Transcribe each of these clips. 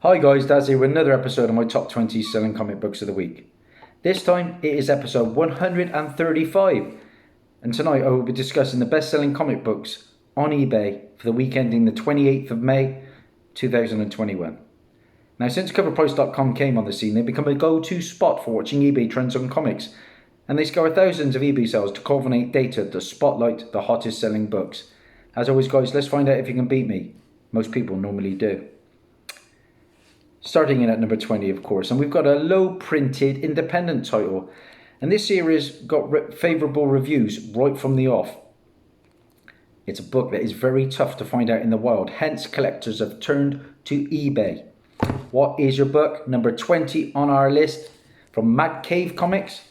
Hi guys, Dazzie with another episode of my top 20 selling comic books of the week. This time it is episode 135, and tonight I will be discussing the best selling comic books on eBay for the week ending the 28th of May 2021. Now, since coverprice.com came on the scene, they've become a go-to spot for watching eBay trends on comics, and they scour thousands of eBay sales to culminate data to spotlight the hottest selling books. As always guys, let's find out if you can beat me. Most people normally do. Starting in at number 20, of course, and we've got a low printed independent title, and this series got favourable reviews right from the off. It's a book that is very tough to find out in the wild, hence collectors have turned to eBay. What is your book? Number 20 on our list from Mad Cave Comics.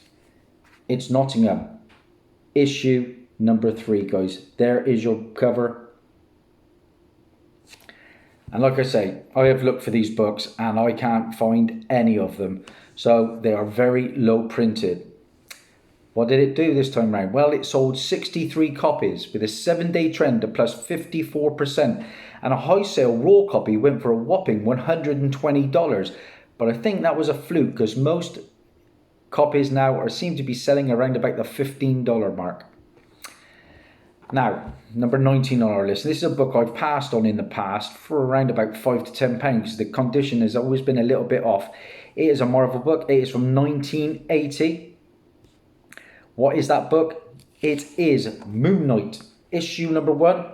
It's Nottingham, issue number 3, guys. There is your cover. And like I say, I have looked for these books and I can't find any of them. So they are very low printed. What did it do this time round? Well, it sold 63 copies with a 7-day trend of plus 54%. And a high sale raw copy went for a whopping $120. But I think that was a fluke because most copies now seem to be selling around about the $15 mark. Now, number 19 on our list. This is a book I've passed on in the past for around about £5 to £10 because the condition has always been a little bit off. It is a Marvel book. It is from 1980. What is that book? It is Moon Knight, issue number 1.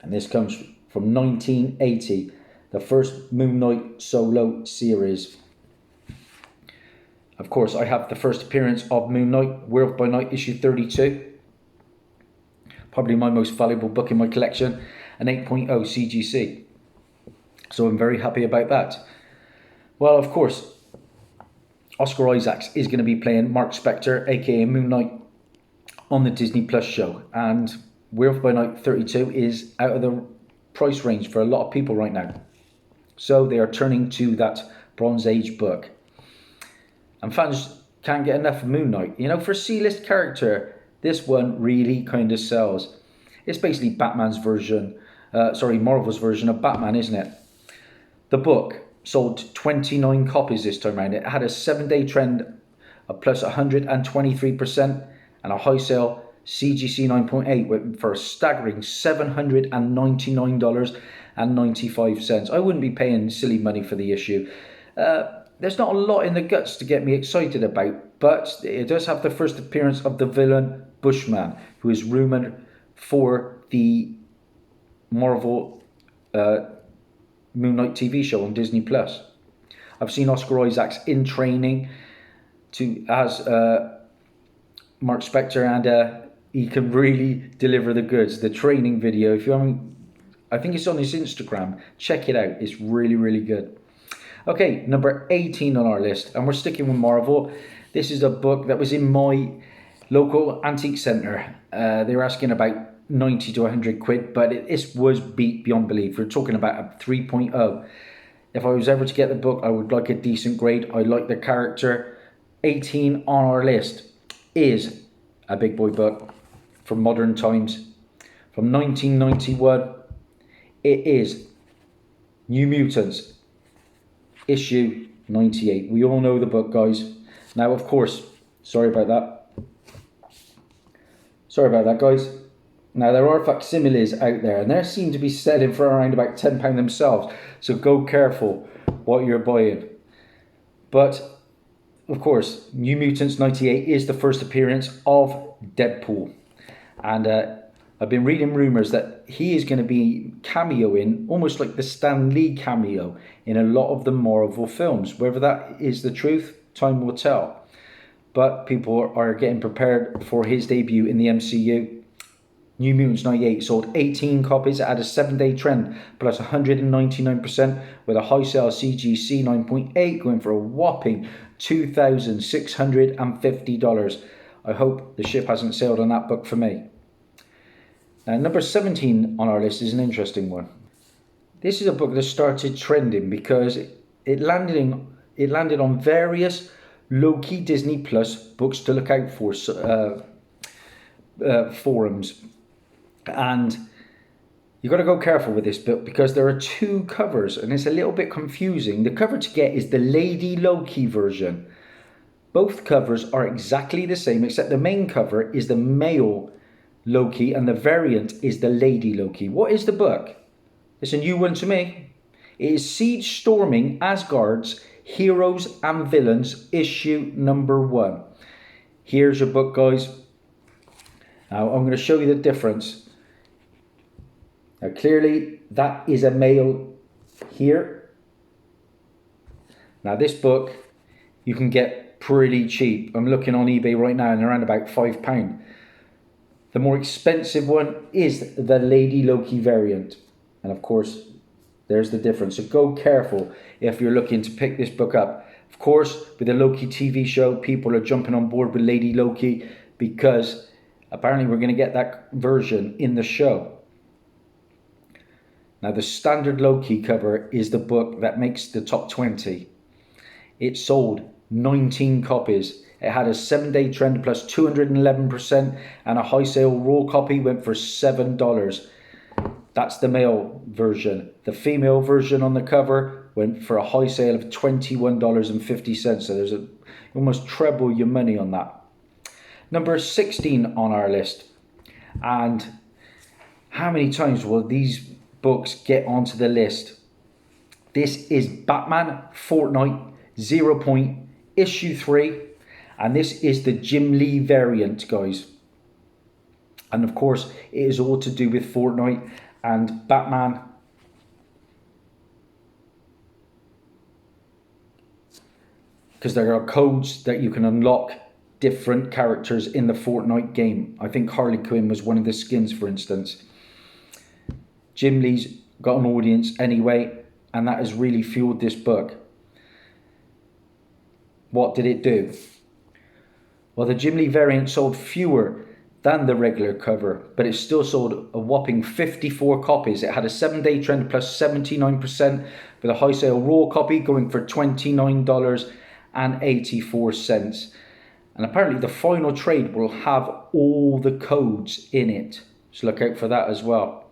And this comes from 1980, the first Moon Knight solo series. Of course, I have the first appearance of Moon Knight, Werewolf by Night, issue 32. Probably my most valuable book in my collection, an 8.0 CGC. So I'm very happy about that. Well, of course, Oscar Isaacs is going to be playing Mark Spector, aka Moon Knight, on the Disney Plus show. And Werewolf by Night 32 is out of the price range for a lot of people right now. So they are turning to that Bronze Age book. And fans can't get enough of Moon Knight. You know, for a C-list character, this one really kind of sells. It's basically Batman's version, Marvel's version of Batman, isn't it? The book sold 29 copies this time around. It had a 7-day trend of plus 123% and a high sale CGC 9.8 went for a staggering $799.95. I wouldn't be paying silly money for the issue. There's not a lot in the guts to get me excited about, but it does have the first appearance of the villain Bushman, who is rumoured for the Marvel Moon Knight TV show on Disney Plus. I've seen Oscar Isaacs in training as Mark Spector, and he can really deliver the goods. The training video, if you haven't, I think it's on his Instagram. Check it out. It's really, really good. Okay, number 18 on our list, and we're sticking with Marvel. This is a book that was in my local antique centre. They were asking about 90 to 100 quid, but it was beat beyond belief. We're talking about a 3.0. If I was ever to get the book, I would like a decent grade. I like the character. 18 on our list is a big boy book from modern times. From 1991, it is New Mutants, issue 98. We all know the book, guys. Now, of course, sorry about that, guys. Now, there are facsimiles out there, and they seem to be selling for around about £10 themselves. So go careful what you're buying. But, of course, New Mutants 98 is the first appearance of Deadpool. And I've been reading rumours that he is going to be cameoing, almost like the Stan Lee cameo, in a lot of the Marvel films. Whether that is the truth, time will tell. But people are getting prepared for his debut in the MCU. New Mutants 98 sold 18 copies at a 7-day trend, plus 199%, with a high sale CGC 9.8 going for a whopping $2,650. I hope the ship hasn't sailed on that book for me. Now, number 17 on our list is an interesting one. This is a book that started trending because it landed on various low-key Disney Plus books to look out for forums. And You've got to go careful with this book because there are two covers and it's a little bit confusing. The cover to get is the Lady Loki version. Both covers are exactly the same, except the main cover is the male Loki and the variant is the Lady Loki. What is the book? It's a new one to me. It is Siege Storming Asgard's Heroes and Villains, issue number 1. Here's your book, guys. Now I'm going to show you the difference. Now clearly that is a male here. Now this book you can get pretty cheap. I'm looking on eBay right now and they're around about £5. The more expensive one is the Lady Loki variant. And of course, there's the difference. So go careful if you're looking to pick this book up. Of course, with the Loki TV show, people are jumping on board with Lady Loki because apparently we're going to get that version in the show. Now, the standard Loki cover is the book that makes the top 20. It sold 19 copies. It had a 7-day trend plus 211% and a high sale raw copy went for $7. That's the male version. The female version on the cover went for a high sale of $21.50. So there's almost treble your money on that. Number 16 on our list. And how many times will these books get onto the list? This is Batman Fortnite 0 Point issue 3. And this is the Jim Lee variant, guys. And of course, it is all to do with Fortnite and Batman. Because there are codes that you can unlock different characters in the Fortnite game. I think Harley Quinn was one of the skins, for instance. Jim Lee's got an audience anyway, and that has really fueled this book. What did it do? Well, the Jim Lee variant sold fewer than the regular cover, but it still sold a whopping 54 copies. It had a 7-day trend plus 79% with a high sale raw copy going for $29.84. And apparently the final trade will have all the codes in it. So look out for that as well.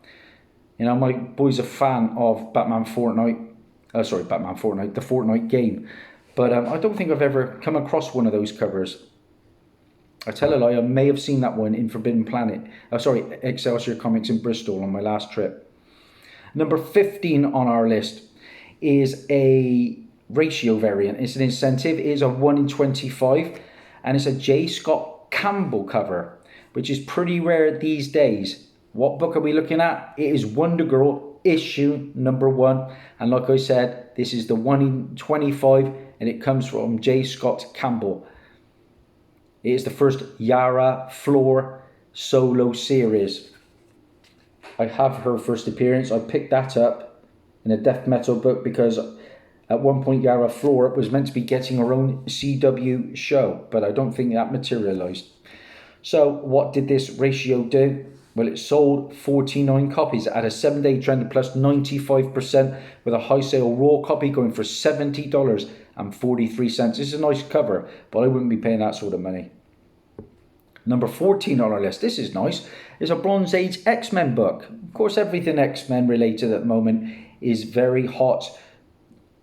You know, my boy's a fan of Batman Fortnite. The Fortnite game. But I don't think I've ever come across one of those covers. I tell a lie, I may have seen that one in Forbidden Planet. Excelsior Comics in Bristol on my last trip. Number 15 on our list is a ratio variant. It's an incentive. It is a 1 in 25. And it's a J. Scott Campbell cover, which is pretty rare these days. What book are we looking at? It is Wonder Girl issue number 1. And like I said, this is the 1 in 25 and it comes from J. Scott Campbell. It is the first Yara Floor solo series. I have her first appearance. I picked that up in a death metal book because at one point Yara Floor was meant to be getting her own CW show, but I don't think that materialized. So what did this ratio do? Well, it sold 49 copies at a 7-day trend plus 95% with a high sale raw copy going for $70.43. It's a nice cover, but I wouldn't be paying that sort of money. Number 14 on our list, this is nice, is a Bronze Age X-Men book. Of course, everything X-Men related at the moment is very hot.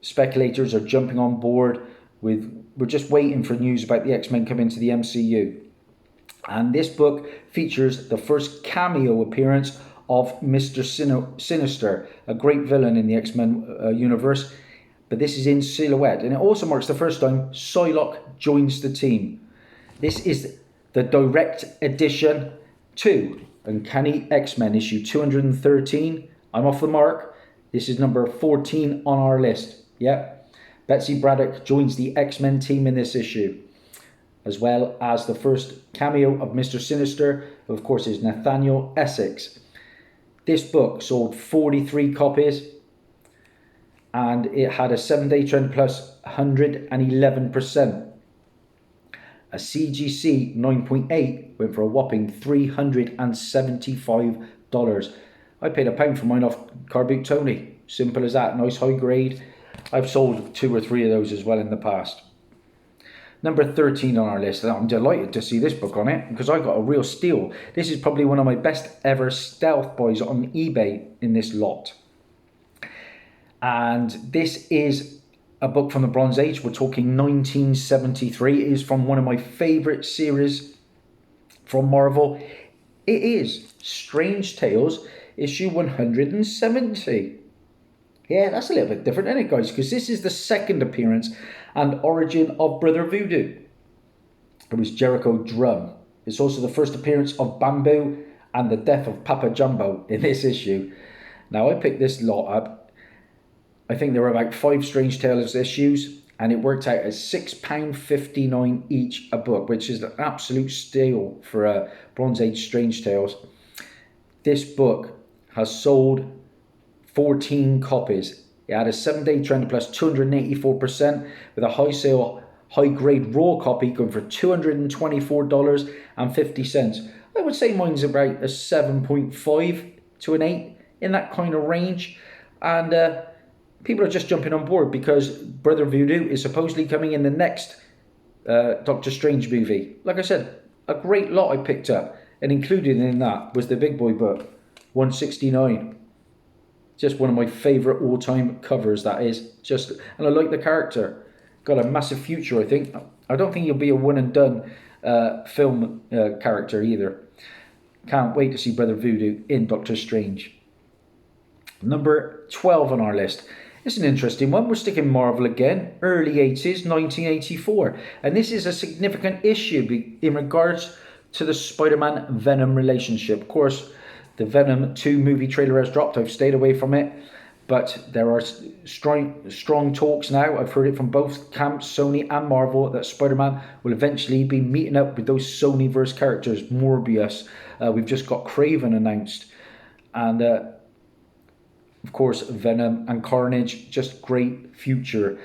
Speculators are jumping on board with, we're just waiting for news about the X-Men coming to the MCU. And this book features the first cameo appearance of Mr. Sinister, a great villain in the X-Men universe. But this is in silhouette. And it also marks the first time Psylocke joins the team. This is the direct edition to Uncanny X-Men issue 213. I'm off the mark. This is number 14 on our list. Yep. Betsy Braddock joins the X-Men team in this issue, as well as the first cameo of Mr. Sinister, who of course is Nathaniel Essex. This book sold 43 copies and it had a 7-day trend plus 111%. A CGC 9.8 went for a whopping $375. I paid £1 for mine off Car Boot Tony. Simple as that. Nice high grade. I've sold 2 or 3 of those as well in the past. Number 13 on our list, and I'm delighted to see this book on it because I got a real steal. This is probably one of my best ever stealth buys on eBay in this lot. And this is a book from the Bronze Age. We're talking 1973. It is from one of my favourite series from Marvel. It is Strange Tales, issue 170. Yeah, that's a little bit different, isn't it, guys? Because this is the second appearance and origin of Brother Voodoo. It was Jericho Drum. It's also the first appearance of Bamboo and the death of Papa Jumbo in this issue. Now, I picked this lot up. I think there were about 5 Strange Tales issues, and it worked out at £6.59 each a book, which is an absolute steal for a Bronze Age Strange Tales. This book has sold 14 copies. It had a 7-day trend plus 284%, with a high sale, high grade raw copy going for $224.50. I would say mine's about a 7.5 to an 8, in that kind of range. And people are just jumping on board because Brother Voodoo is supposedly coming in the next Doctor Strange movie. Like I said, a great lot I picked up, and included in that was the big boy book, 169. Just one of my favourite all-time covers, that is. And I like the character. Got a massive future, I think. I don't think he'll be a one-and-done film character either. Can't wait to see Brother Voodoo in Doctor Strange. Number 12 on our list. It's an interesting one. We're sticking Marvel again. Early 80s, 1984. And this is a significant issue in regards to the Spider-Man Venom relationship. Of course, the Venom 2 movie trailer has dropped. I've stayed away from it. But there are strong talks now. I've heard it from both camps, Sony and Marvel, that Spider-Man will eventually be meeting up with those Sony-verse characters. Morbius. We've just got Craven announced. And of course, Venom and Carnage. Just great future.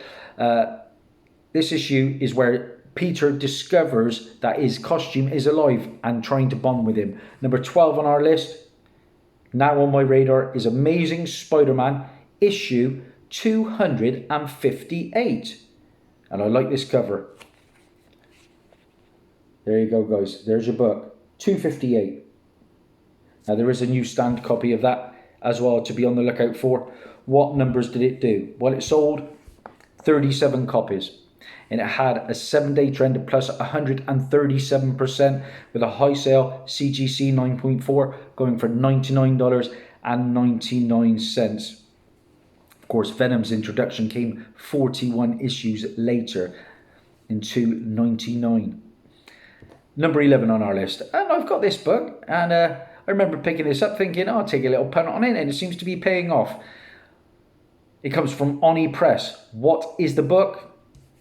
This issue is where Peter discovers that his costume is alive and trying to bond with him. Number 12 on our list. Now on my radar is Amazing Spider-Man issue 258. And I like this cover. There you go, guys. There's your book. 258. Now there is a new stand copy of that as well to be on the lookout for. What numbers did it do? Well, it sold 37 copies. And it had a 7-day trend of plus 137%, with a high sale CGC 9.4 going for $99.99. Of course, Venom's introduction came 41 issues later in $2.99. Number 11 on our list. And I've got this book, and I remember picking this up thinking, I'll take a little punt on it, and it seems to be paying off. It comes from Oni Press. What is the book?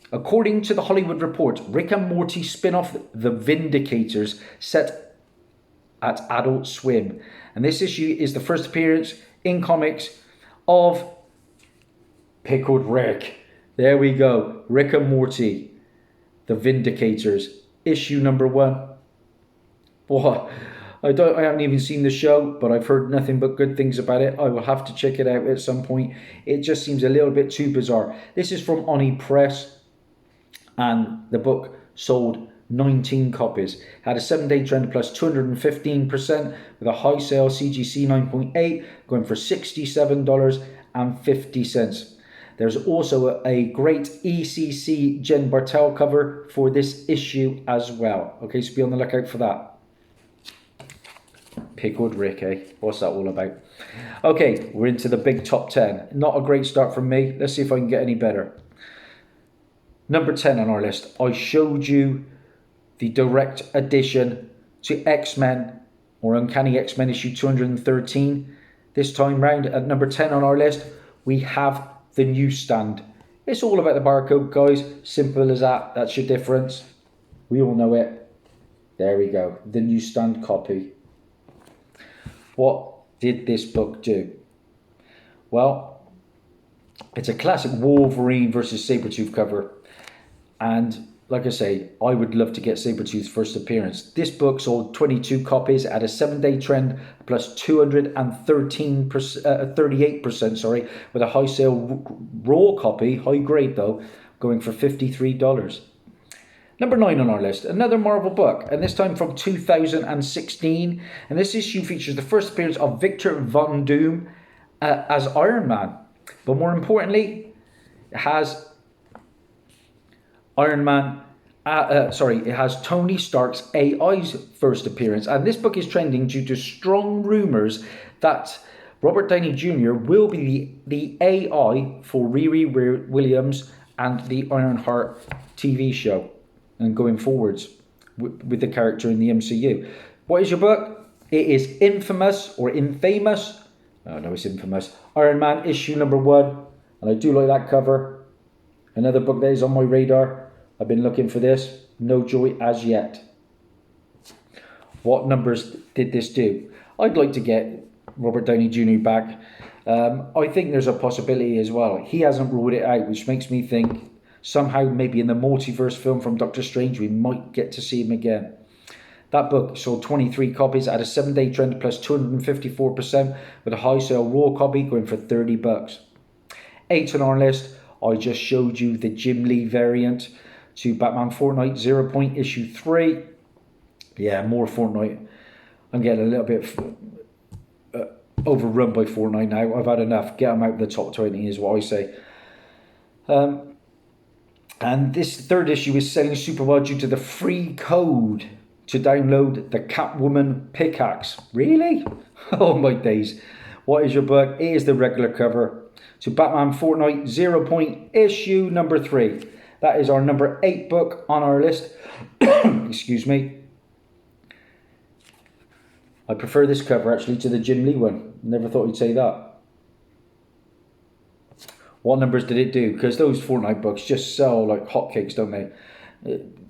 According to the Hollywood Report, Rick and Morty spin-off The Vindicators set at Adult Swim. And this issue is the first appearance in comics of Pickled Rick. There we go. Rick and Morty, The Vindicators, issue number 1. Boy, I haven't even seen the show, but I've heard nothing but good things about it. I will have to check it out at some point. It just seems a little bit too bizarre. This is from Oni Press. And the book sold 19 copies. Had a 7-day trend plus 215%, with a high sale CGC 9.8 going for $67.50. There's also a great ECC Jen Bartel cover for this issue as well. Okay, so be on the lookout for that. Pickled Rick, eh? What's that all about? Okay, we're into the big top 10. Not a great start from me. Let's see if I can get any better. Number 10 on our list, I showed you the direct addition to X-Men, or Uncanny X-Men issue 213. This time round, at number 10 on our list, we have the newsstand. It's all about the barcode, guys. Simple as that. That's your difference. We all know it. There we go. The newsstand copy. What did this book do? Well, it's a classic Wolverine versus Sabretooth cover. And like I say, I would love to get Sabretooth's first appearance. This book sold 22 copies at a 7-day trend plus 38%, with a high sale raw copy, high grade though, going for $53. Number 9 on our list, another Marvel book, and this time from 2016. And this issue features the first appearance of Victor Von Doom as Iron Man. But more importantly, it has it has Tony Stark's AI's first appearance. And this book is trending due to strong rumours that Robert Downey Jr. will be the AI for Riri Williams and the Ironheart TV show, and going forwards with the character in the MCU. What is your book? It is Infamous, or Infamous. Oh no, it's Infamous. Iron Man issue number 1. And I do like that cover. Another book that is on my radar. I've been looking for this. No joy as yet. What numbers did this do? I'd like to get Robert Downey Jr. back. I think there's a possibility as well. He hasn't ruled it out, which makes me think somehow maybe in the multiverse film from Doctor Strange we might get to see him again. That book sold 23 copies at a 7-day trend plus 254%, with a high sale raw copy going for $30. 8 on our list, I just showed you the Jim Lee variant to Batman Fortnite 0 Point issue 3. Yeah, more Fortnite. I'm getting a little bit overrun by Fortnite now. I've had enough. Get them out of the top 20 is what I say. And this third issue is selling super well due to the free code to download the Catwoman pickaxe. Really? Oh my days. What is your book? It is the regular cover to Batman Fortnite 0 Point issue number 3. That is our number 8 book on our list. Excuse me. I prefer this cover actually to the Jim Lee one. Never thought you'd say that. What numbers did it do? Because those Fortnite books just sell like hotcakes, don't they?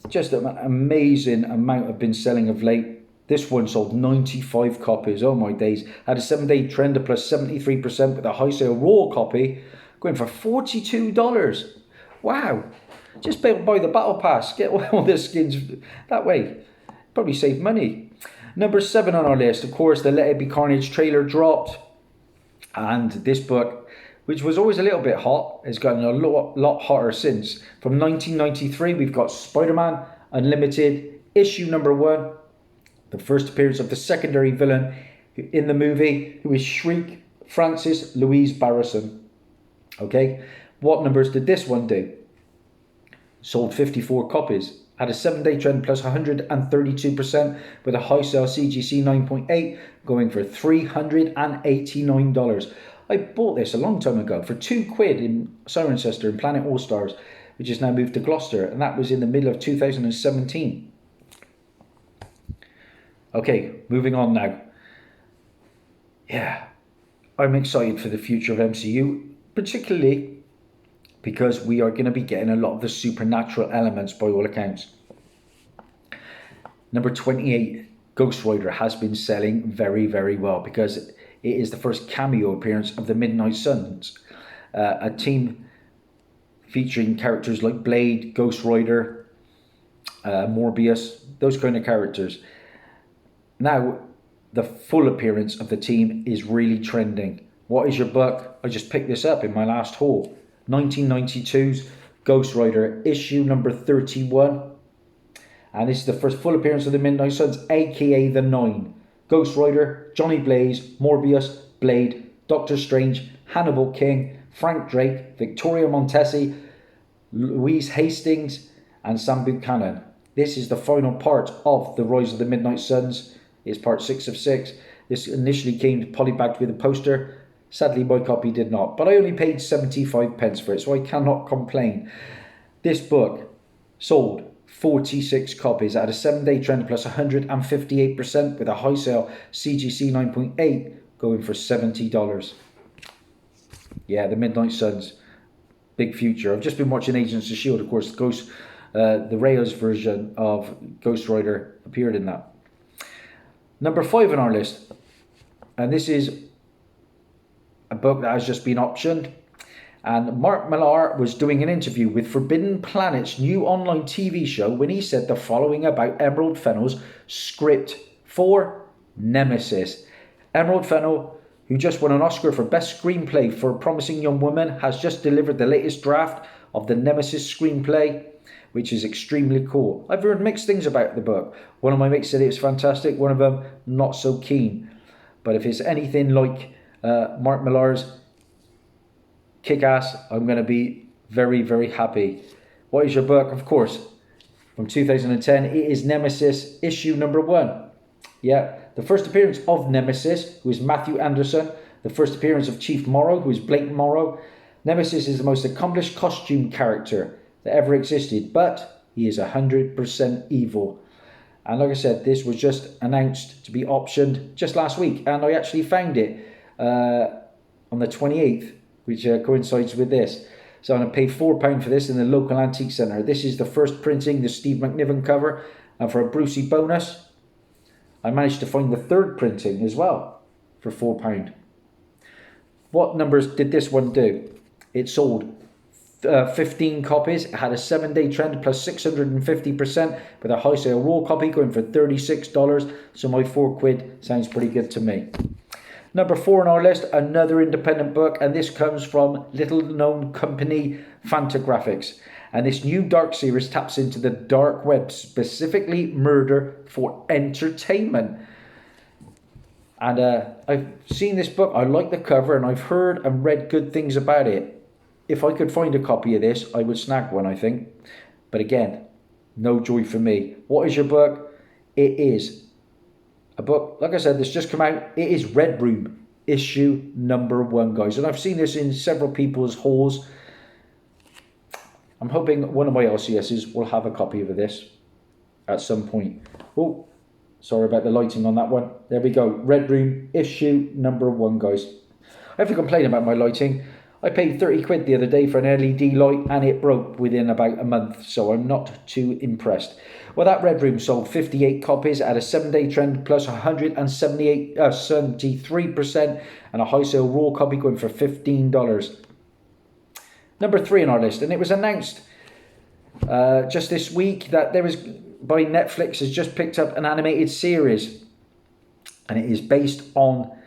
Just an amazing amount have been selling of late. This one sold 95 copies. Oh my days. Had a 7-day trend of plus 73% with a high sale raw copy going for $42. Wow. Just buy the battle pass. Get all the skins that way. Probably save money. Number 7 on our list, of course, the Let It Be Carnage trailer dropped. And this book, which was always a little bit hot, has gotten a lot hotter since. From 1993, we've got Spider-Man Unlimited, issue number 1. The first appearance of the secondary villain in the movie, who is Shriek Francis Louise Barrison. Okay, what numbers did this one do? Sold 54 copies. Had a 7-day trend plus 132% with a high sale CGC 9.8 going for $389. I bought this a long time ago for £2 in Cirencester in Planet All Stars, which is now moved to Gloucester, and that was in the middle of 2017. Okay, moving on now. Yeah, I'm excited for the future of MCU, particularly because we are going to be getting a lot of the supernatural elements by all accounts. Number 28, Ghost Rider, has been selling very, very well because it is the first cameo appearance of the Midnight Suns, a team featuring characters like Blade, Ghost Rider, Morbius, those kind of characters. Now, the full appearance of the team is really trending. What is your book? I just picked this up in my last haul. 1992's Ghost Rider, issue number 31. And this is the first full appearance of the Midnight Suns, aka the 9. Ghost Rider, Johnny Blaze, Morbius, Blade, Doctor Strange, Hannibal King, Frank Drake, Victoria Montesi, Louise Hastings, and Sam Buchanan. This is the final part of The Rise of the Midnight Suns. It's part 6 of 6. This initially came polybagged with a poster. Sadly, my copy did not, but I only paid 75 pence for it, so I cannot complain. This book sold 46 copies at a 7-day trend plus 158% with a high sale CGC 9.8 going for $70. Yeah, the Midnight Suns, big future. I've just been watching Agents of S.H.I.E.L.D. Of course, the Reyes version of Ghost Rider appeared in that. Number 5 on our list, and this is a book that has just been optioned, and Mark Millar was doing an interview with Forbidden Planet's new online TV show when he said the following about Emerald Fennell's script for Nemesis. Emerald Fennell, who just won an Oscar for Best Screenplay for A Promising Young Woman, has just delivered the latest draft of the Nemesis screenplay, which is extremely cool. I've heard mixed things about the book. One of my mates said it was fantastic, one of them not so keen. But if it's anything like Mark Millar's Kick-Ass, I'm going to be very, very happy. What is your book? Of course, from 2010, it is Nemesis, issue number 1. Yeah, the first appearance of Nemesis, who is Matthew Anderson. The first appearance of Chief Morrow, who is Blake Morrow. Nemesis is the most accomplished costume character that ever existed, but he is 100% evil. And like I said, this was just announced to be optioned just last week, and I actually found it on the 28th, which coincides with this. So I'm going to pay £4 for this in the local antique centre. This is the first printing, the Steve McNiven cover, and for a Brucey bonus, I managed to find the third printing as well for £4. What numbers did this one do? It sold 15 copies. It had a 7-day trend plus 650%, with a high sale raw copy going for $36. So my £4 sounds pretty good to me. Number 4 on our list, another independent book, and this comes from little known company Fantagraphics. And this new dark series taps into the dark web, specifically murder for entertainment. And I've seen this book, I like the cover, and I've heard and read good things about it. If I could find a copy of this, I would snag one, I think. But again, no joy for me. What is your book? It is a book, like I said, that's just come out. It is Red Room, issue number 1, guys. And I've seen this in several people's hauls. I'm hoping one of my LCSs will have a copy of this at some point. Oh, sorry about the lighting on that one. There we go. Red Room, issue number 1, guys. I have to complain about my lighting. I paid 30 quid the other day for an LED light and it broke within about a month, so I'm not too impressed. Well, that Red Room sold 58 copies at a 7-day trend plus 73% and a high sale raw copy going for $15. Number 3 on our list, and it was announced just this week that there was, by Netflix, has just picked up an animated series, and it is based on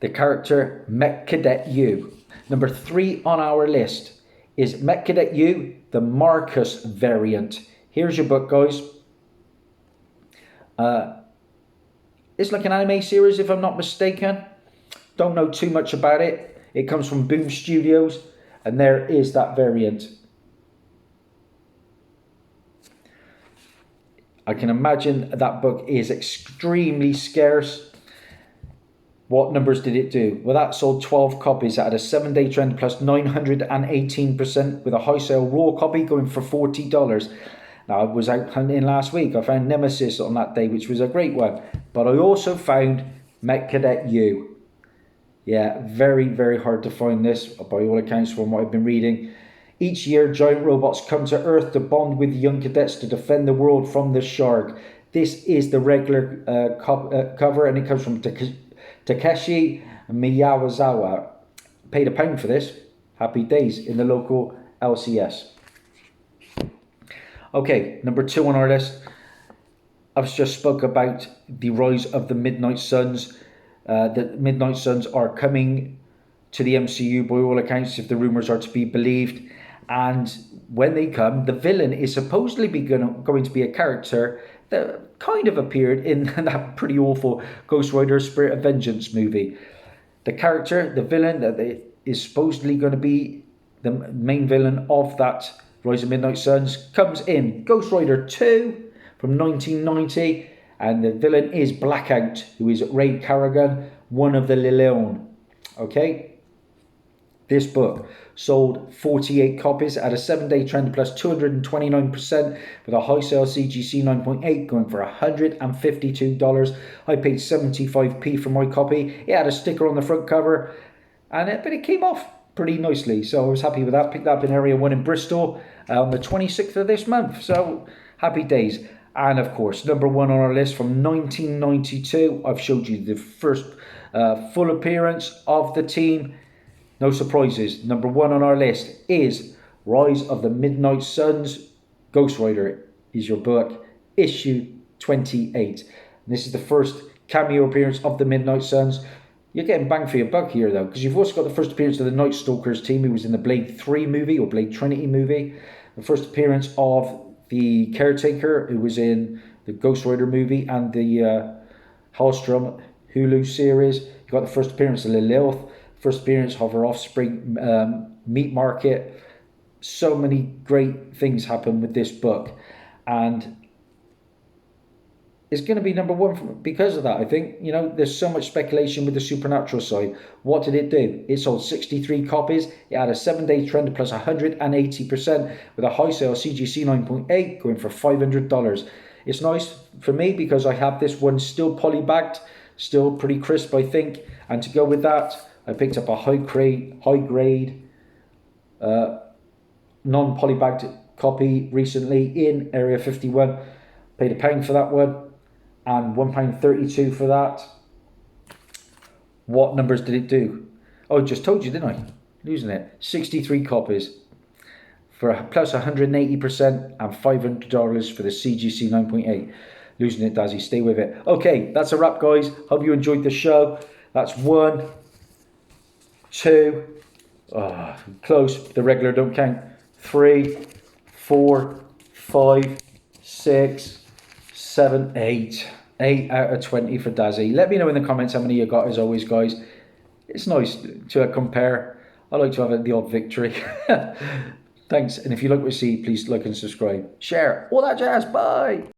the character Mech Cadet U. Number 3 on our list is Mech Cadet U, the Marcus variant. Here's your book, guys. It's like an anime series, if I'm not mistaken. Don't know too much about it. It comes from Boom Studios, and there is that variant. I can imagine that book is extremely scarce. What numbers did it do? Well, that sold 12 copies at a 7-day trend plus 918%, with a high sale raw copy going for $40. Now, I was out hunting last week. I found Nemesis on that day, which was a great one. But I also found Mech Cadet U. Yeah, very, very hard to find this, by all accounts, from what I've been reading. Each year, giant robots come to Earth to bond with young cadets to defend the world from the Shark. This is the regular cover, and it comes from Takeshi Miyazawa. Paid £1 for this. Happy days in the local LCS. Okay, number 2 on our list. I've just spoke about the rise of the Midnight Suns. The Midnight Suns are coming to the MCU by all accounts, if the rumours are to be believed. And when they come, the villain is supposedly going to be a character that kind of appeared in that pretty awful Ghost Rider Spirit of Vengeance movie. The character, the villain, that is supposedly going to be the main villain of that Rise of Midnight Suns, comes in Ghost Rider 2 from 1990, and the villain is Blackout, who is Ray Carrigan, one of the Lilleon. Okay? This book sold 48 copies at a 7-day trend plus 229%, with a high sale CGC 9.8 going for $152. I paid 75p for my copy. It had a sticker on the front cover, but it came off pretty nicely, so I was happy with that. Picked that up in Area 1 in Bristol on the 26th of this month, so happy days. And of course, number 1 on our list from 1992, I've showed you the first full appearance of the team. No surprises. Number 1 on our list is Rise of the Midnight Suns. Ghost Rider is your book, issue 28. And this is the first cameo appearance of the Midnight Suns. You're getting bang for your buck here, though, because you've also got the first appearance of the Night Stalkers team, who was in the Blade 3 movie, or Blade Trinity movie. The first appearance of the caretaker, who was in the Ghost Rider movie and the Hellstrom Hulu series. You got the first appearance of Lilith, first appearance of her offspring, Meat Market. So many great things happen with this book, and it's going to be number one because of that. I think, there's so much speculation with the supernatural side. What did it do? It sold 63 copies. It had a 7-day trend plus 180% with a high sale CGC 9.8 going for $500. It's nice for me because I have this one still polybagged, still pretty crisp, I think. And to go with that, I picked up a high grade non-polybagged copy recently in Area 51. Paid £1 for that one and £1.32 for that. What numbers did it do? Oh, I just told you, didn't I? Losing it. 63 copies for plus 180% and $500 for the CGC 9.8. Losing it, Dazzie. Stay with it. Okay, that's a wrap, guys. Hope you enjoyed the show. That's 1, 2, close. The regular don't count. 3, 4, 5, 6, 7, 8. 8 out of 20 for Dazzie. Let me know in the comments how many you got, as always, guys. It's nice to compare. I like to have the odd victory. Thanks. And if you like what you see, please like and subscribe. Share. All that jazz. Bye.